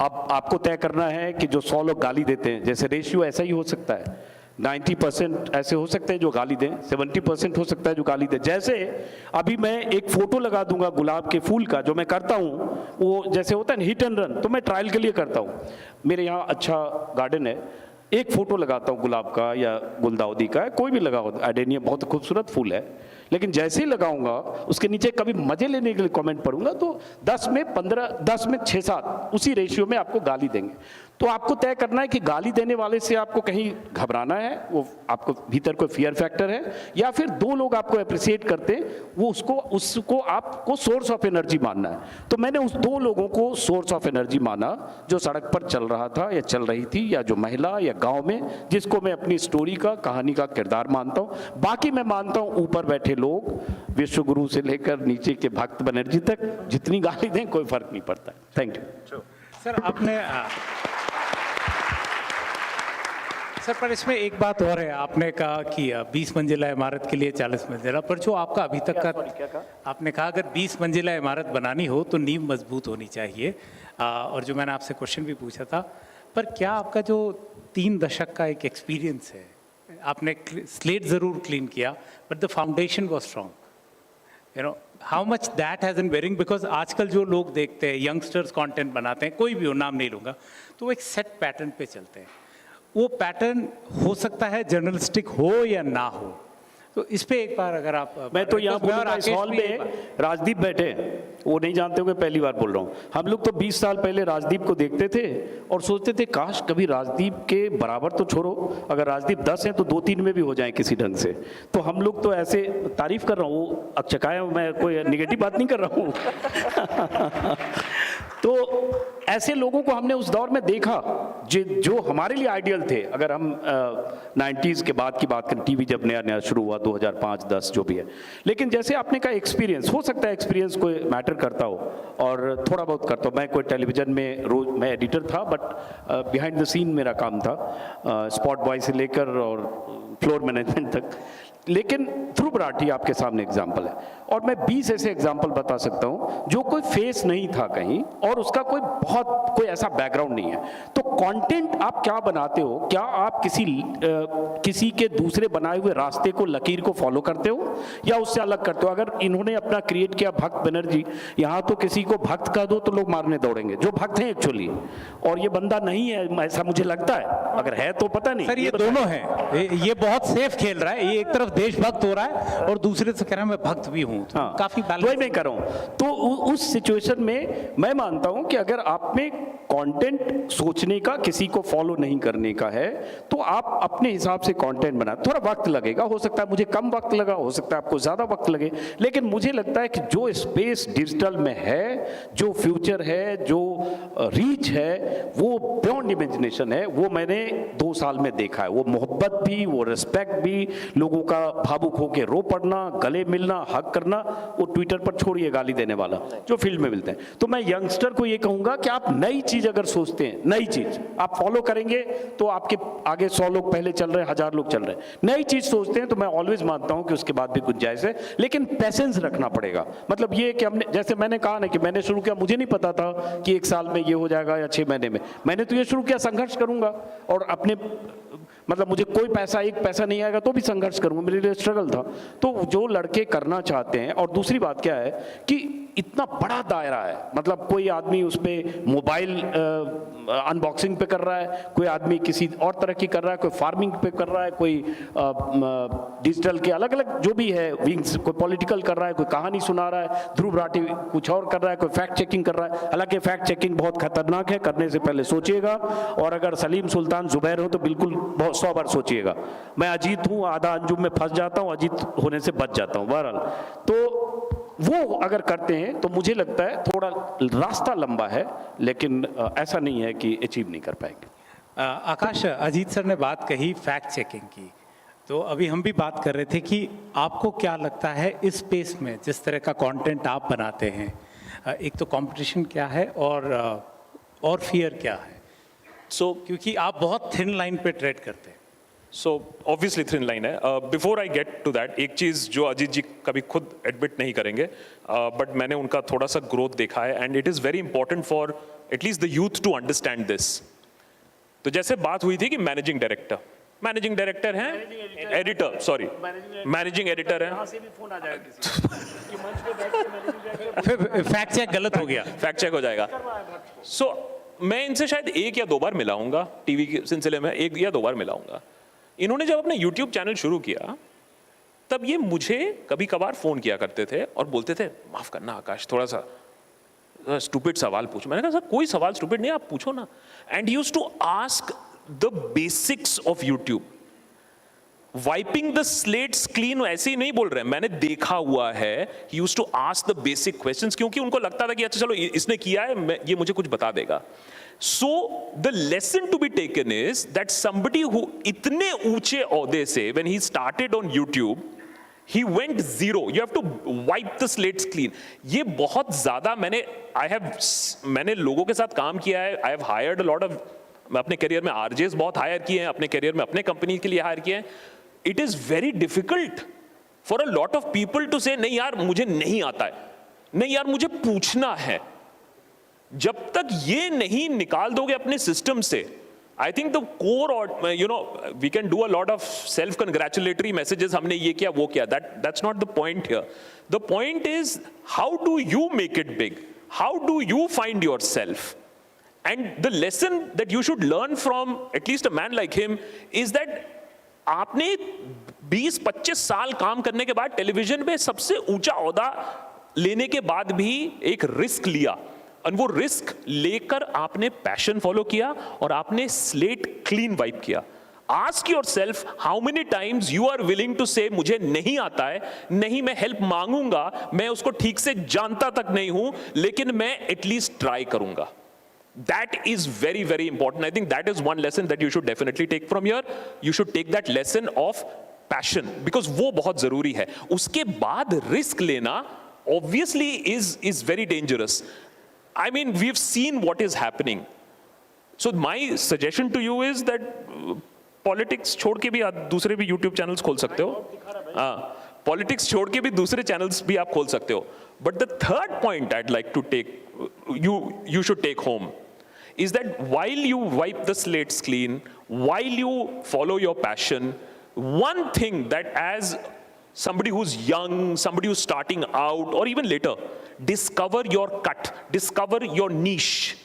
अब आपको तय करना है कि जो 100 लोग गाली देते हैं, जैसे रेशियो ऐसा ही हो सकता है, 90% ऐसे हो सकते हैं जो गाली दें, 70% हो सकता है जो गाली दें। जैसे अभी मैं एक फोटो लगा दूंगा गुलाब के फूल का, जो मैं करता हूँ, वो जैसे होता है ना हिट एंड रन, तो मैं ट्रायल के लिए करता हूँ। मेरे यहाँ अच्छा गार्डन है, एक फोटो लगाता हूँ गुलाब का या गुलदाउदी का, कोई भी लगा होता, एडेनियम बहुत खूबसूरत फूल है, लेकिन जैसे ही लगाऊंगा उसके नीचे कभी मजे लेने के लिए कमेंट पढ़ूंगा तो 10 में 15, 10 में 6-7 उसी रेशियो में आपको गाली देंगे। तो आपको तय करना है कि गाली देने वाले से आपको कहीं घबराना है, वो आपको भीतर कोई फियर फैक्टर है, या फिर 2 लोग आपको अप्रिशिएट करते हैं, वो उसको आपको सोर्स ऑफ एनर्जी मानना है। तो मैंने उस 2 लोगों को सोर्स ऑफ एनर्जी माना, जो सड़क पर चल रहा था या चल रही थी, या जो महिला या गांव में, जिसको मैं अपनी स्टोरी का, कहानी का किरदार मानता हूं। बाकी मैं मानता हूं ऊपर बैठे लोग, विश्वगुरु से लेकर नीचे के भक्त बनर्जी तक, जितनी गाली दें कोई फर्क नहीं पड़ता। Thank you sir. आपने सर, पर इसमें एक बात और है, आपने कहा कि 20 मंजिला इमारत के लिए 40 मंजिला, पर जो आपका अभी तक का, आपने कहा अगर 20 मंजिला इमारत बनानी हो तो नींव मजबूत होनी चाहिए। और जो मैंने आपसे क्वेश्चन भी पूछा था, पर क्या आपका जो 3 दशक का एक एक्सपीरियंस है, आपने स्लेट ज़रूर क्लीन किया, but the foundation was strong, you know, how much that has an bearing, because आजकल जो लोग देखते हैं, यंगस्टर्स कंटेंट बनाते हैं, कोई भी हो, नाम नहीं लूँगा, तो वो एक सेट पैटर्न पे चलते हैं। वो पैटर्न हो सकता है जर्नलिस्टिक हो या ना हो, तो इस पे एक बार अगर आप, मैं तो यहाँ बोलूँगा, इस हॉल में राजदीप बैठे हैं, वो नहीं जानते होंगे, पहली बार बोल रहा हूँ। हम लोग तो 20 साल पहले राजदीप को देखते थे और सोचते थे काश कभी राजदीप के बराबर तो छोड़ो, अगर राजदीप 10 हैं तो 2-3 में भी हो जाए किसी ढंग से। तो हम लोग तो ऐसे तारीफ कर रहा हूँ, वो अचकाया, मैं कोई निगेटिव बात नहीं कर रहा हूँ। तो ऐसे लोगों को हमने उस दौर में देखा जो हमारे लिए आइडियल थे। अगर हम 90s के बाद की बात करें, टीवी जब नया नया शुरू हुआ, 2005-10 जो भी है, लेकिन जैसे आपने कहा एक्सपीरियंस, हो सकता है एक्सपीरियंस कोई मैटर करता हो, और थोड़ा बहुत करता हो। मैं कोई टेलीविज़न में रोज मैं एडिटर था, बट बिहाइंड द सीन मेरा काम था, स्पॉट बॉय से लेकर और फ्लोर मैनेजमेंट तक। लेकिन ध्रुव राठी आपके सामने एग्जाम्पल है, और मैं 20 ऐसे एग्जाम्पल बता सकता हूं जो कोई फेस नहीं था कहीं, और उसका कोई ऐसा बैकग्राउंड नहीं है। तो कंटेंट आप क्या बनाते हो, क्या आप किसी के दूसरे बनाए हुए रास्ते को, लकीर को फॉलो करते हो, या उससे अलग करते हो? अगर इन्होंने अपना क्रिएट किया भक्त बनर्जी, यहाँ तो किसी को भक्त कह दो तो लोग मारने दौड़ेंगे, जो भक्त हैं एक्चुअली, और ये बंदा नहीं है ऐसा मुझे लगता है। अगर है तो पता नहीं। सर ये दोनों हैं, ये बहुत सेफ खेल रहा है, ये एक तरफ देशभक्त हो रहा है और दूसरे से कह रहा है मैं भक्त भी हूँ, तो हाँ, काफी वही बैलेंस। मैं कर रहा हूं। तो उस सिचुएशन में मैं मानता हूं कि अगर आप में कंटेंट सोचने का, किसी को फॉलो नहीं करने का है, तो आप अपने हिसाब से कंटेंट बना। थोड़ा वक्त लगेगा, हो सकता है मुझे कम वक्त लगा, हो सकता है आपको ज्यादा वक्त लगे, लेकिन मुझे लगता है कि जो स्पेस डिजिटल में है, जो फ्यूचर है, जो रीच है, वो बियॉन्ड इमेजिनेशन है। वो मैंने 2 साल में देखा है। वो मोहब्बत भी, वो रिस्पेक्ट भी, लोगों का भावुक होकर रो पड़ना, गले मिलना, हक करना, वो ट्विटर पर छोड़िए गाली देने वाला, जो फील्ड में मिलते हैं। तो मैं यंगस्टर को ये कहूंगा कि आप नई चीज अगर सोचते हैं, नई चीज आप फॉलो करेंगे तो आपके आगे 100 लोग पहले चल रहे हैं, 1000 लोग चल रहे हैं। नई चीज सोचते हैं तो मैं ऑलवेज मानता हूं कि उसके बाद भी गुंजाइश है, लेकिन पेशेंस रखना पड़ेगा। मतलब ये कि हमने, जैसे मैंने कहा ना कि मैंने शुरू किया, मुझे नहीं पता था कि 1 साल में ये हो जाएगा या 6 महीने में। मैंने तो ये शुरू किया, संघर्ष करूंगा और अपने, मतलब मुझे कोई पैसा, एक पैसा नहीं आएगा तो भी संघर्ष करूंगा, मेरे लिए स्ट्रगल था। तो जो लड़के करना चाहते हैं, और दूसरी बात क्या है कि इतना बड़ा दायरा है, मतलब कोई आदमी उस पर मोबाइल अनबॉक्सिंग पे कर रहा है, कोई आदमी किसी और तरह की कर रहा है, कोई फार्मिंग पे कर रहा है, कोई डिजिटल के अलग अलग जो भी है विंग्स, कोई पॉलिटिकल कर रहा है, कोई कहानी सुना रहा है, ध्रुव राठी कुछ और कर रहा है, कोई फैक्ट चेकिंग कर रहा है। हालांकि फैक्ट चेकिंग बहुत खतरनाक है, करने से पहले सोचिएगा, और अगर सलीम सुल्तान जुबैर हो तो बिल्कुल बहुत 100 बार सोचिएगा। मैं अजीत हूँ, आधा अंजुम में फंस जाता हूँ, अजीत होने से बच जाता हूँ। बहरहाल तो वो अगर करते हैं तो मुझे लगता है थोड़ा रास्ता लंबा है, लेकिन ऐसा नहीं है कि अचीव नहीं कर पाएंगे। आकाश, अजीत सर ने बात कही फैक्ट चेकिंग की, तो अभी हम भी बात कर रहे थे कि आपको क्या लगता है इस स्पेस में जिस तरह का कंटेंट आप बनाते हैं, एक तो कंपटीशन क्या है और फियर क्या है? क्योंकि आप बहुत थिन लाइन पे ट्रेड करते हैं। सो ऑब्वियसली थिन लाइन है। Before I get to that, एक चीज़ जो अजीत जी कभी खुद एडमिट नहीं करेंगे, बट मैंने उनका थोड़ा सा ग्रोथ देखा है, and it is very important for at least the youth to understand this. तो जैसे बात हुई थी कि मैनेजिंग डायरेक्टर हैं, एडिटर, सॉरी मैनेजिंग एडिटर हैं, फैक्ट चेक गलत हो गया, फैक्ट चेक हो जाएगा। सो मैं इनसे शायद 1 या 2 बार मिला हूँगा, टीवी के सिलसिले में 1 या 2 बार मिला हूँगा। इन्होंने जब अपना यूट्यूब चैनल शुरू किया, तब ये मुझे कभी कभार फ़ोन किया करते थे और बोलते थे, माफ़ करना आकाश, थोड़ा सा स्टूपिड सवाल पूछो। मैंने कहा सर कोई सवाल स्टूपिड नहीं, आप पूछो ना। And he used to ask the basics of YouTube, wiping the slates clean, ऐसे ही नहीं बोल रहे हैं, मैंने देखा हुआ है। He used to ask the basic questions, क्योंकि उनको लगता था कि अच्छा चलो इसने किया है, ये मुझे कुछ बता देगा। So the lesson to be taken is that somebody who इतने ऊंचे ओहदे से, when he started on YouTube, he went zero. You have to wipe the slates clean. ये बहुत ज़्यादा मैंने लोगों के साथ काम किया है। I have hired a lot of, मैं अपने करियर में RJs बहुत हायर किए हैं, अपने करियर में अपने कंपनी के लिए हायर किए हैं। It is very difficult for a lot of people to say नहीं यार मुझे नहीं आता है, नहीं यार मुझे पूछना है। जब तक ये नहीं निकाल दोगे अपने सिस्टम से, I think the core, or you know, we can do a lot of self-congratulatory messages. हमने ये किया, वो किया. That's not the point here. The point is, how do you make it big? How do you find yourself? And the lesson that you should learn from at least a man like him is that आपने 20-25 साल काम करने के बाद television पे सबसे ऊंचा ओहदा लेने के बाद भी एक रिस्क लिया, और वो रिस्क लेकर आपने पैशन फॉलो किया और आपने स्लेट क्लीन वाइप किया। Ask yourself how many times you are willing to say मुझे नहीं आता है, नहीं मैं हेल्प मांगूंगा, मैं उसको ठीक से जानता तक नहीं हूं, लेकिन मैं एटलीस्ट ट्राई करूंगा। That is very, very important. I think that is one lesson that you should definitely take from here. You should take that lesson of passion, because वो बहुत जरूरी है। उसके बाद रिस्क लेना obviously is very dangerous. I mean, we've seen what is happening. So my suggestion to you is that politics छोड़ के भी आप दूसरे भी YouTube channels खोल सकते हो। Politics छोड़ के भी दूसरे channels भी आप खोल सकते हो। But the third point I'd like to take, you should take home, is that while you wipe the slates clean, while you follow your passion, one thing that as somebody who's young, somebody who's starting out, or even later, discover your cut, discover your niche.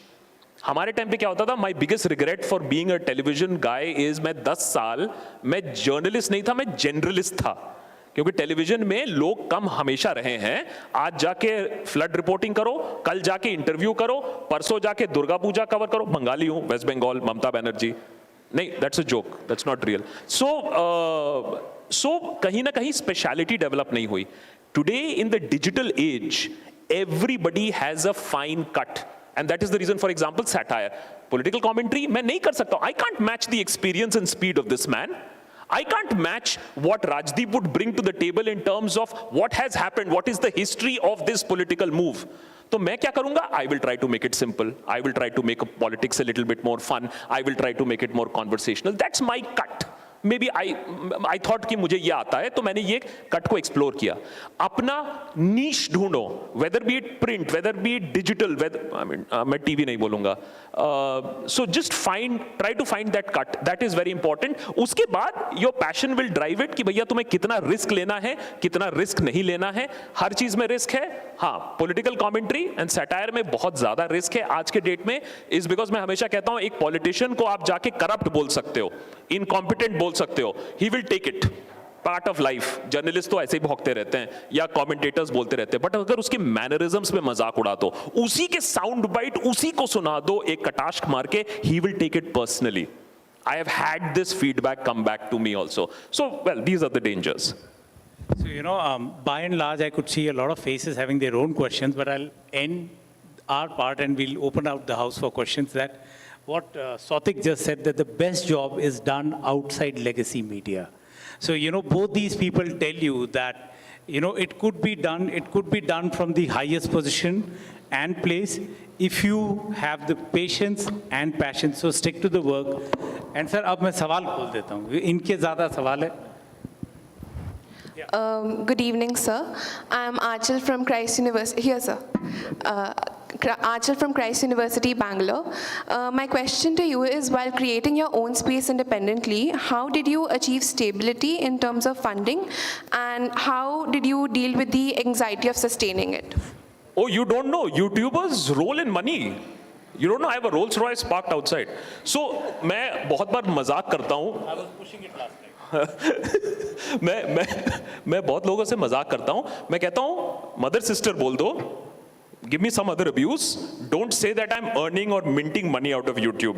हमारे time पे क्या होता था, my biggest regret for being a television guy is मैं 10 साल मैं journalist नहीं था, मैं जनरलिस्ट था, क्योंकि टेलीविजन में लोग कम हमेशा रहे हैं। आज जाके फ्लड रिपोर्टिंग करो, कल जाके इंटरव्यू करो, परसों जाके दुर्गा पूजा कवर करो। बंगाली हूं, वेस्ट बंगाल, ममता बनर्जी, नहीं, that's a joke, that's not real. So कहीं ना कहीं स्पेशलिटी डेवलप नहीं हुई। Today in the digital age everybody has a fine cut, and that is the reason, for example, satire, political commentary मैं नहीं कर सकता, I can't match the experience and speed of this man. I can't match what Rajdeep would bring to the table in terms of what has happened, what is the history of this political move. तो मैं क्या करूंगा? I will try to make it simple. I will try to make politics a little bit more fun. I will try to make it more conversational. That's my cut. Maybe I thought कि मुझे ये आता है, तो मैंने ये cut को explore किया। अपना नीश ढूंढो, whether be it print, whether be it digital, मैं टीवी नहीं बोलूंगा। So just find, try to find that cut, that is very important. उसके बाद your passion will drive it कि भैया तुम्हें कितना रिस्क लेना है, कितना रिस्क नहीं लेना है। हर चीज में रिस्क है, हाँ, पॉलिटिकल कमेंट्री एंड सैटायर में बहुत ज्यादा रिस्क है आज के डेट में। इज बिकॉज मैं हमेशा कहता हूं, एक पॉलिटिशियन को आप जाके करप्ट बोल सकते हो, इनकॉम्पिटेंट बोल सकते हो, he will take it, part of life. Journalist तो ऐसे ही भौंकते रहते हैं या कमेंटेटर्स बोलते रहते हैं, बट अगर उसके मैनरिज्म्स पे मजाक उड़ा दो, उसी के साउंड बाइट उसी को सुना दो एक कटाक्ष मार के, he will take it personally. I have had this feedback come back to me also. So, well, these are the dangers. So, by and large, I could see a lot of faces having their own questions, but I'll end our part and we'll open out the house for questions. That what Sautik just said, that the best job is done outside legacy media. So, both these people tell you that, it could be done from the highest position and place if you have the patience and passion. So stick to the work. And sir, अब मैं सवाल खोल देता हूँ, इनके ज़्यादा सवाल है। Good evening, sir. I am Achal from Christ University. Here, sir. Achal from Christ University, Bangalore. My question to you is, while creating your own space independently, how did you achieve stability in terms of funding, and how did you deal with the anxiety of sustaining it? Oh, you don't know YouTubers roll in money. You don't know I have a Rolls Royce parked outside. So मैं बहुत बार मजाक करता हूँ। I was pushing it last time. मैं बहुत लोगों से मजाक करता हूँ। मैं कहता हूँ मदर सिस्टर बोल दो, give me some other abuse. Don't say that I'm earning or minting money out of YouTube,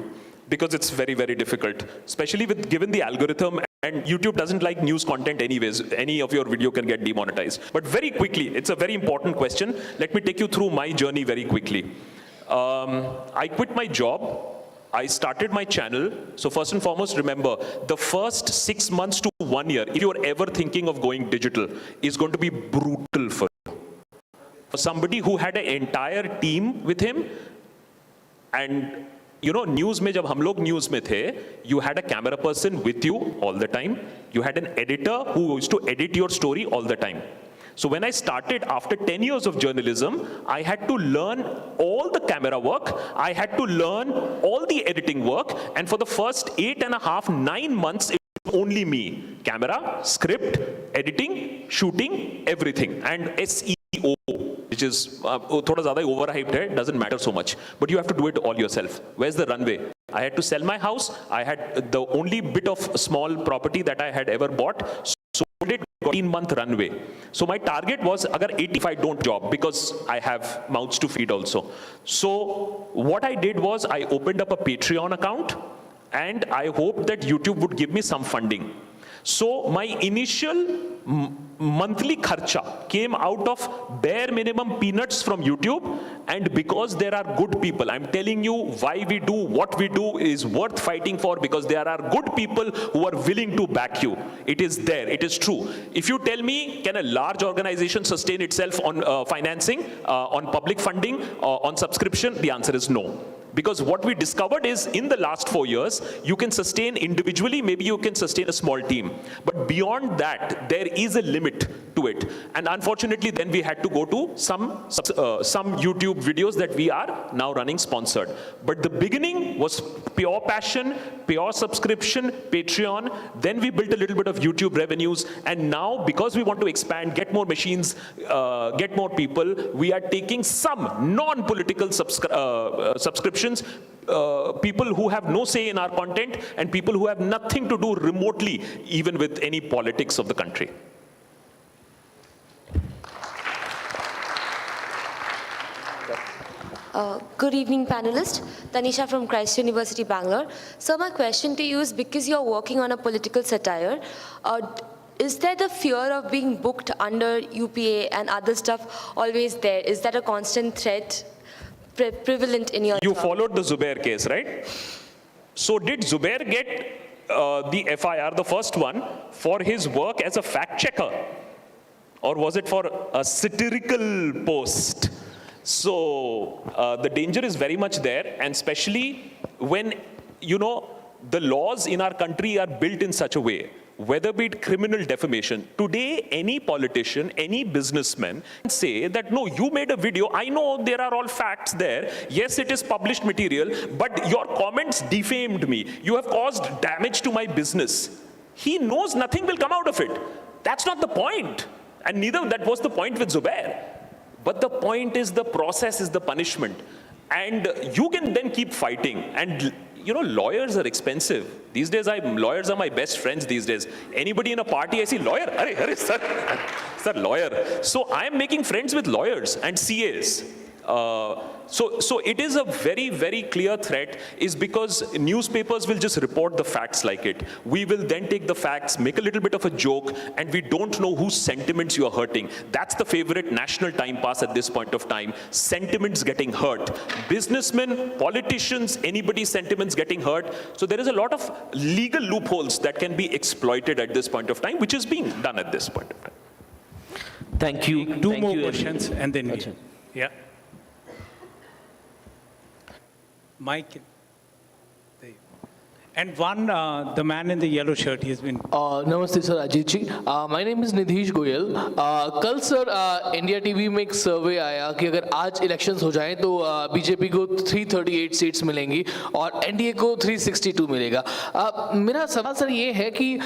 because it's very, very difficult, especially given the algorithm. And YouTube doesn't like news content anyways. Any of your video can get demonetized. But very quickly, it's a very important question. Let me take you through my journey very quickly. I quit my job. I started my channel. So first and foremost, remember, the first 6 months to 1 year, if you're ever thinking of going digital, is going to be brutal for you. For somebody who had an entire team with him, and news में जब हम लोग news में थे, you had a camera person with you all the time. You had an editor who used to edit your story all the time. So when I started after 10 years of journalism, I had to learn all the camera work. I had to learn all the editing work. And for the first 8.5, 9 months, it was only me. Camera, script, editing, shooting, everything. And SEO, which is thoda zyada overhyped hai, doesn't matter so much, but you have to do it all yourself. Where's the runway? I had to sell my house. I had the only bit of small property that I had ever bought, sold it, got 18-month runway. So my target was, agar 85 don't job, because I have mouths to feed also. So what I did was, I opened up a Patreon account, and I hoped that YouTube would give me some funding. So my initial monthly kharcha came out of bare minimum peanuts from YouTube, and because there are good people, I'm telling you, why we do what we do is worth fighting for, because there are good people who are willing to back you. It is there, it is true. If you tell me, can a large organization sustain itself on financing, on public funding, on subscription, the answer is no. Because what we discovered is, in the last 4 years, you can sustain individually, maybe you can sustain a small team. But beyond that, there is a limit to it. And unfortunately, then we had to go to some YouTube videos that we are now running sponsored. But the beginning was pure passion, pure subscription, Patreon. Then we built a little bit of YouTube revenues. And now, because we want to expand, get more machines, get more people, we are taking some non-political subscriptions, people who have no say in our content and people who have nothing to do remotely even with any politics of the country. Good evening, panelists. Tanisha from Christ University, Bangalore. So my question to you is, because you're working on a political satire, is there the fear of being booked under UPA and other stuff always there? Is that a constant threat prevalent in your You job? followed the Zubair case, right? So did Zubair get the FIR, the first one, for his work as a fact checker? Or was it for a satirical post? So the danger is very much there, and especially when, you know, the laws in our country are built in such a way, whether be it criminal defamation. Today, any politician, any businessman can say that, no, you made a video, I know there are all facts there, yes, it is published material, but your comments defamed me, you have caused damage to my business. He knows nothing will come out of it. That's not the point. And neither that was the point with Zubair. But the point is, the process is the punishment. And you can then keep fighting. And you know, lawyers are expensive. These days, lawyers are my best friends these days. Anybody in a party, I see, lawyer, arre, sir, lawyer. So I am making friends with lawyers and CAs. So it is a very, very clear threat, is because newspapers will just report the facts like it. We will then take the facts, make a little bit of a joke, and we don't know whose sentiments you are hurting. That's the favorite national time pass at this point of time. Sentiments getting hurt. Businessmen, politicians, anybody's sentiments getting hurt. So there is a lot of legal loopholes that can be exploited at this point of time, which is being done at this point of time. Thank you. Two more questions and then we, yeah. Mike. There you go. And one, the man in the yellow shirt, he has been. नमस्ते sir Ajit ji my name is Nidhish Goyal कल sir India TV में एक सर्वे आया कि अगर आज elections हो जाएं तो बीजेपी को 338 सीट्स मिलेंगी और एनडीए को 362 मिलेगा मेरा सवाल सर ये है कि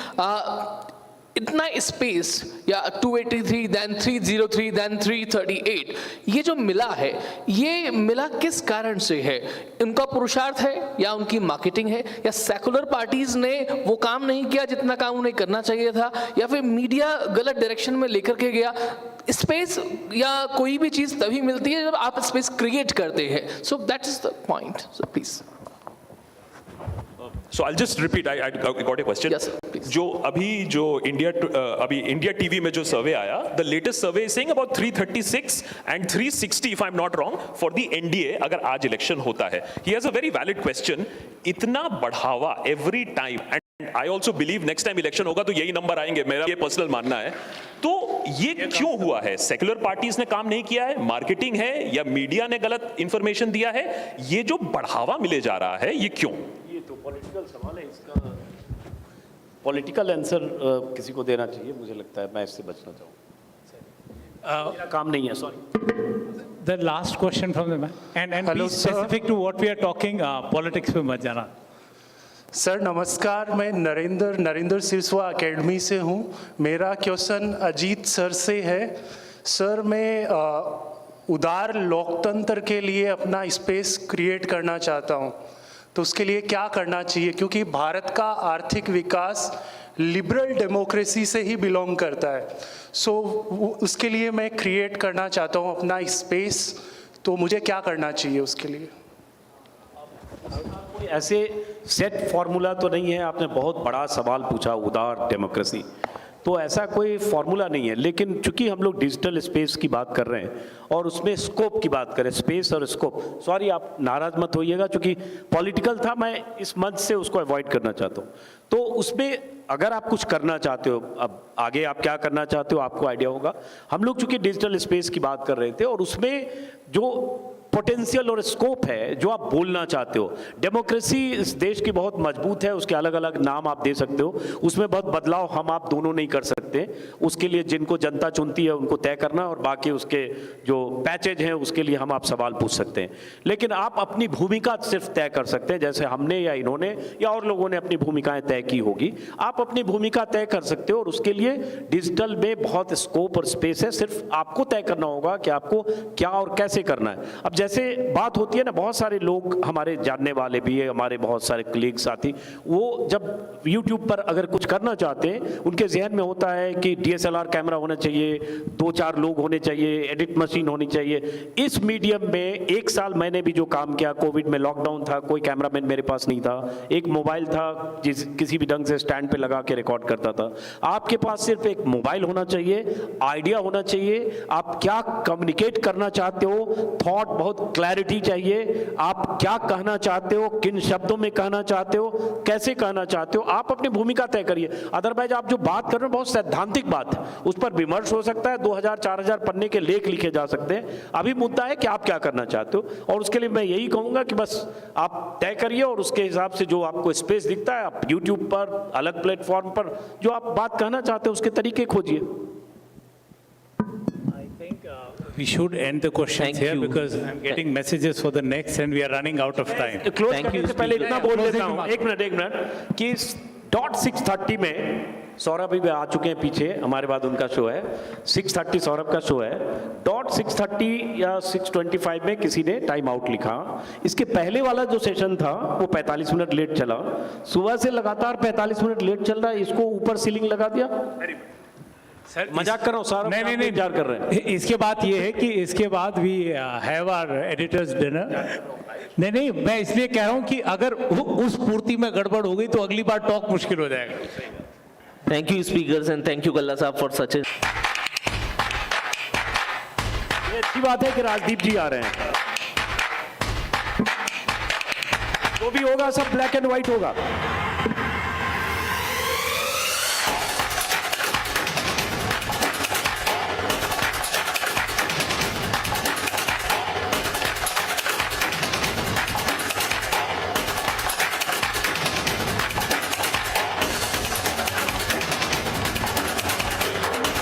इतना स्पेस या 283 देन 303 देन 338 ये जो मिला है ये मिला किस कारण से है उनका पुरुषार्थ है या उनकी मार्केटिंग है या सेकुलर पार्टीज ने वो काम नहीं किया जितना काम उन्हें करना चाहिए था या फिर मीडिया गलत डायरेक्शन में लेकर के गया स्पेस या कोई भी चीज़ तभी मिलती है जब आप स्पेस क्रिएट करते हैं so that is the point so please So I'll just repeat. I got a question. Yes, please. जो इंडिया टीवी में जो सर्वे आया, the latest survey is saying about 336 and 360, if I'm not wrong, for the NDA अगर आज election होता है. He has a very valid question. इतना बढ़ावा every time, and I also believe next time election होगा तो यही नंबर आएंगे. मेरा ये पर्सनल मानना है. तो ये क्यों हुआ है? सेक्युलर पार्टीज ने काम नहीं किया है, मार्केटिंग है, या मीडिया ने गलत इंफॉर्मेशन दिया है? ये जो बढ़ावा मिले जा रहा है, ये क्यों? तो पॉलिटिकल सवाल है, इसका पॉलिटिकल आंसर किसी को देना चाहिए, मुझे लगता है मैं इससे बचना चाहूँगा। मेरा काम नहीं है, sorry. The last question from the man, and Hello, be sir. specific to what we are talking. Politics पे मत जाना। सर नमस्कार, मैं नरेंद्र सिरस्वा एकेडमी से हूँ। मेरा क्वेश्चन अजीत सर से है। सर मैं उदार लोकतंत्र के लिए अपना स्पेस क्रिएट करना चाहता हूँ, तो उसके लिए क्या करना चाहिए? क्योंकि भारत का आर्थिक विकास लिबरल डेमोक्रेसी से ही बिलोंग करता है। सो उसके लिए मैं क्रिएट करना चाहता हूँ अपना स्पेस, तो मुझे क्या करना चाहिए उसके लिए? कोई ऐसे सेट फॉर्मूला तो नहीं है। आपने बहुत बड़ा सवाल पूछा, उदार डेमोक्रेसी, तो ऐसा कोई फॉर्मूला नहीं है। लेकिन चूंकि हम लोग डिजिटल स्पेस की बात कर रहे हैं और उसमें स्कोप की बात करें, स्पेस और स्कोप, सॉरी आप नाराज मत होइएगा, चूंकि पॉलिटिकल था, मैं इस मंच से उसको अवॉइड करना चाहता हूँ। तो उसमें अगर आप कुछ करना चाहते हो, अब आगे आप क्या करना चाहते हो आपको आइडिया होगा। हम लोग चूंकि डिजिटल स्पेस की बात कर रहे थे और उसमें जो पोटेंशियल और स्कोप है जो आप बोलना चाहते हो। डेमोक्रेसी इस देश की बहुत मजबूत है, उसके अलग अलग नाम आप दे सकते हो, उसमें बहुत बदलाव हम आप दोनों नहीं कर सकते। उसके लिए जिनको जनता चुनती है उनको तय करना, और बाकी उसके जो पैचेज हैं उसके लिए हम आप सवाल पूछ सकते हैं। लेकिन आप अपनी भूमिका सिर्फ तय कर सकते हैं, जैसे हमने या इन्होंने या और लोगों ने अपनी भूमिकाएं तय की होगी। आप अपनी भूमिका तय कर सकते हो, और उसके लिए डिजिटल में बहुत स्कोप और स्पेस है। सिर्फ आपको तय करना होगा कि आपको क्या और कैसे करना है। अब जैसे बात होती है ना, बहुत सारे लोग हमारे जानने वाले भी है, हमारे बहुत सारे कलीग साथी, वो जब YouTube पर अगर कुछ करना चाहते हैं उनके जहन में होता है कि DSLR कैमरा होना चाहिए, 2-4 लोग होने चाहिए, एडिट मशीन होनी चाहिए। इस मीडियम में 1 साल मैंने भी जो काम किया, कोविड में लॉकडाउन था, कोई कैमरामैन मेरे पास नहीं था, एक मोबाइल था किसी भी ढंग से स्टैंड पे लगा के रिकॉर्ड करता था। आपके पास सिर्फ एक मोबाइल होना चाहिए, आइडिया होना चाहिए, आप क्या कम्युनिकेट करना चाहते हो, थॉट बहुत क्लैरिटी चाहिए, आप क्या कहना चाहते हो, किन शब्दों में कहना चाहते हो, कैसे कहना चाहते हो, आप अपनी भूमिका तय करिए। अदरवाइज आप जो बात कर रहे हो बहुत सैद्धांतिक बात है, उस पर विमर्श हो सकता है, 2000-4000 पन्ने के लेख लिखे जा सकते हैं। अभी मुद्दा है कि आप क्या करना चाहते हो, और उसके लिए मैं यही कहूंगा कि बस आप तय करिए, और उसके हिसाब से जो आपको स्पेस दिखता है, आप YouTube पर, अलग प्लेटफॉर्म पर जो आप बात कहना चाहते हो उसके तरीके खोजिए। We should end the questions Thank here you. because I'm getting messages for the next and we are running out of time. Close Thank करने you, से पहले Speaker. इतना बोल देता हूँ, एक मिनट कि 6:30 में सौरभ भी आ चुके हैं पीछे, हमारे बाद उनका शो है। 6:30 सौरभ का शो है। 6:30 या 6:25 में किसी ने टाइम आउट लिखा। इसके पहले वाला जो सेशन था वो 45 मिनट लेट चला। सुबह से लगातार 45 मिनट लेट चल रहा है, इसको ऊपर सीलिंग लगा दिया। सर मजाक कर रहा हूँ सौरभ, नहीं आप इंतजार कर रहे हैं। इसके बाद ये है कि इसके बाद we have our editors dinner. नहीं, मैं इसलिए कह रहा हूँ कि अगर उस पूर्ति में गड़बड़ हो गई तो अगली बार टॉक मुश्किल हो जाएगा। Thank you, speakers, and thank you, Kalla Saab, for such a. ये अच्छी बात है कि राजदीप जी आ रहे हैं। जो भी होगा सब ब्लैक एंड व्हाइट होगा।